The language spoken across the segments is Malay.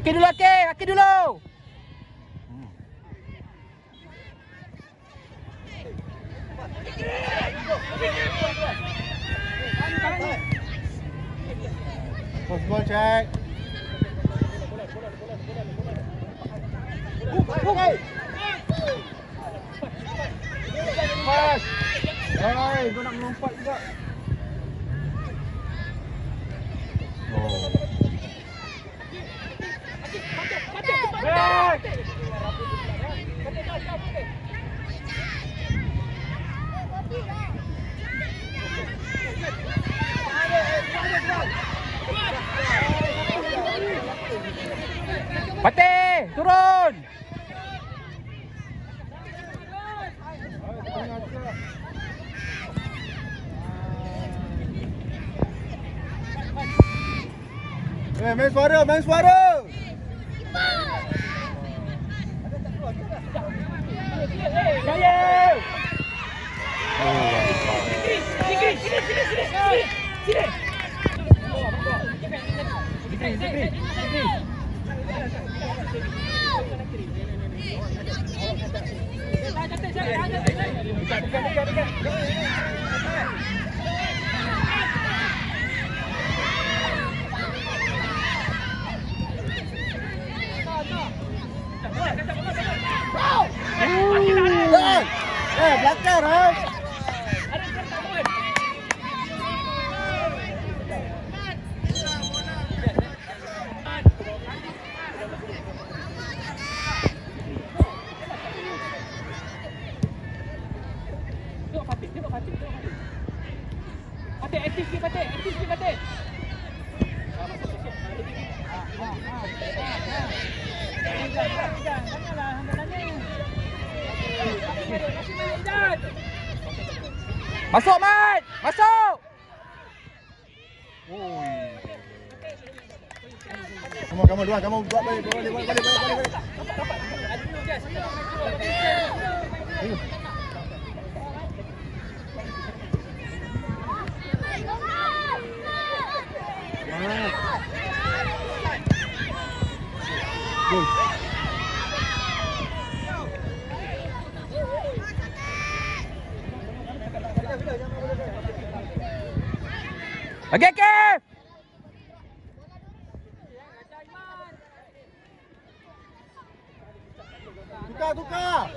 Kaki dulu, kaki dulu. Post ball check. Pas. Hai, kau nak melompat juga. Oh. Back. Patih, turun. Main suara, main suara. Jaya. Belakang dah. Patih, aktif sikit Patih. Masuk, Mat! Masuk! Kamu dua, kamu buat balik. Lagi, Kev! Tukar.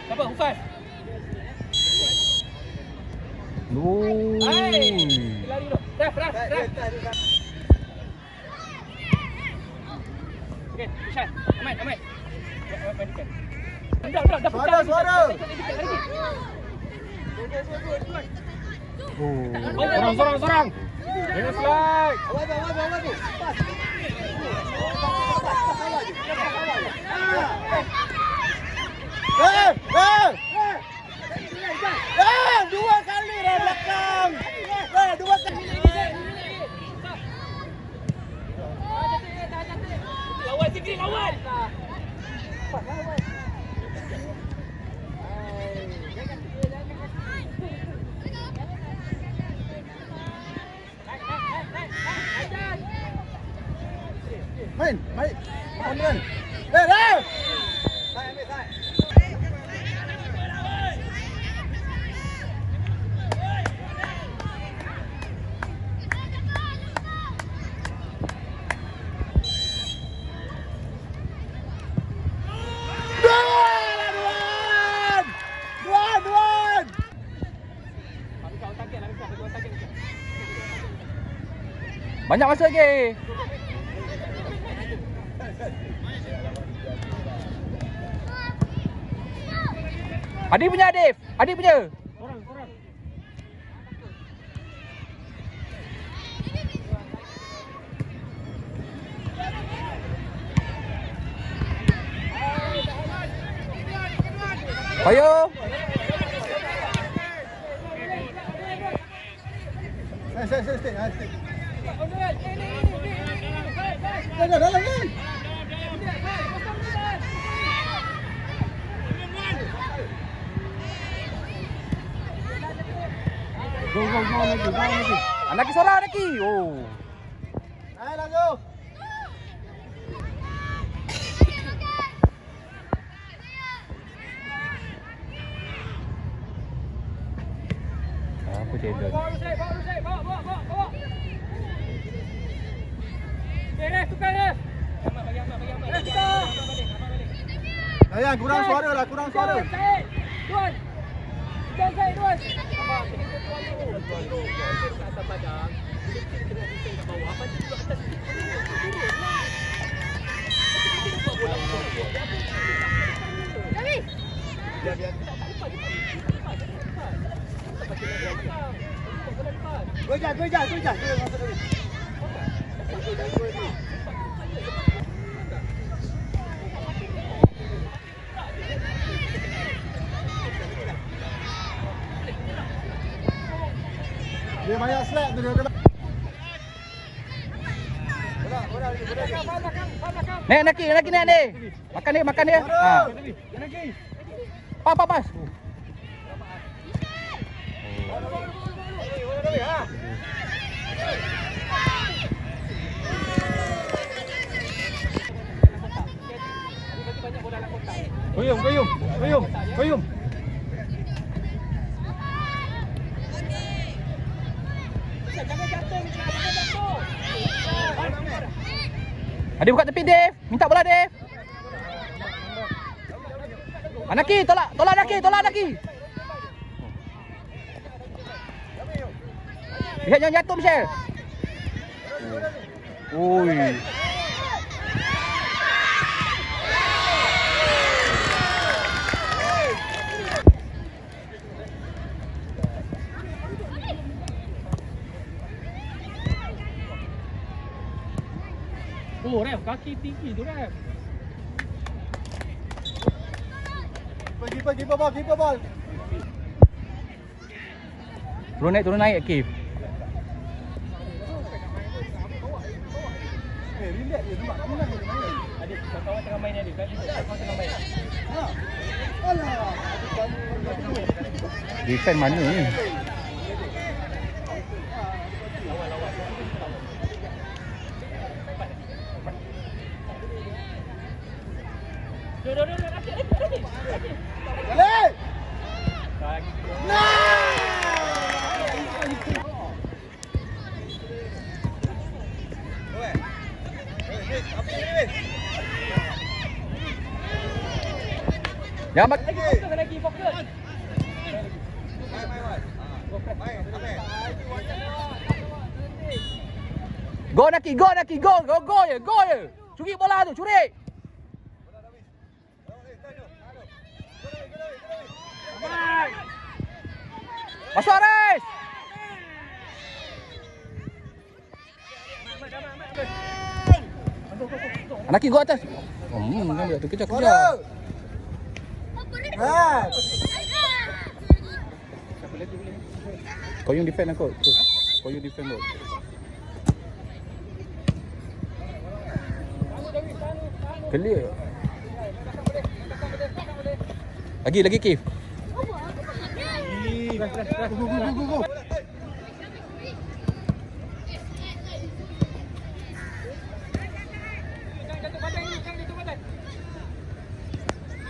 Siapa? Hufaz? Oh. Lari dulu. Raf. Okey, Ishan. Aman. Dah pecah. Suara. Oh. Sorang. Jangan slide. Awas. Pas. Dua kali dah belakang. Dua kali. Lawan sikit, lawan. Main. Ambil. Dah. Duan. Banyak masa lagi. Adik punya. Korang. Ayo. Stay. Dah. Go. Anaki seorang Anaki. Oh. Naik lagu. Apa cedok? Sayang, kurang suara lah, kurang suara. Gojak. Dia banyak slap tu dia kena. Nek Anaki naik ni. Makan dia. Ha. Pas. Koyum. Adik buka tepi Dev. Minta bola Dev. Anaki tolak Anaki. Lihat jangan jatuh Michelle. Oi. Oh, Ref, kaki tinggi tu, Ref. Keeper ball. Turun naik Akif. Relax je nampak kamu nak main. Adik, kawan tengah main ni, Adik. Kawan tengah main. Alah. Defend mana ni? Balik. Jangan bak. Fokus. Go Naki, go je. Curi bola tu, curi. Masuk Aris. Anaki go atas. Nampak tu kejar. Kau yang defend aku. Kau yang defend tu. Clear. Lagi Kif. Go.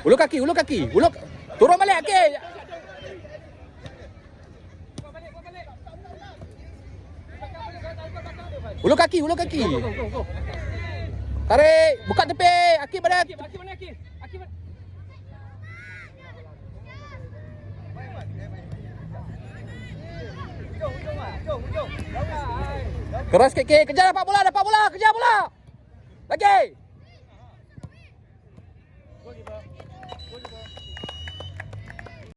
Ulur kaki. Turun balik kaki. Ulur kaki. Go. Tarik, buka tepi. Akif pada. Akif mana Akif? Akif mana? Keras sikit. Kejar dapat bola. Kejar bola. Lagi.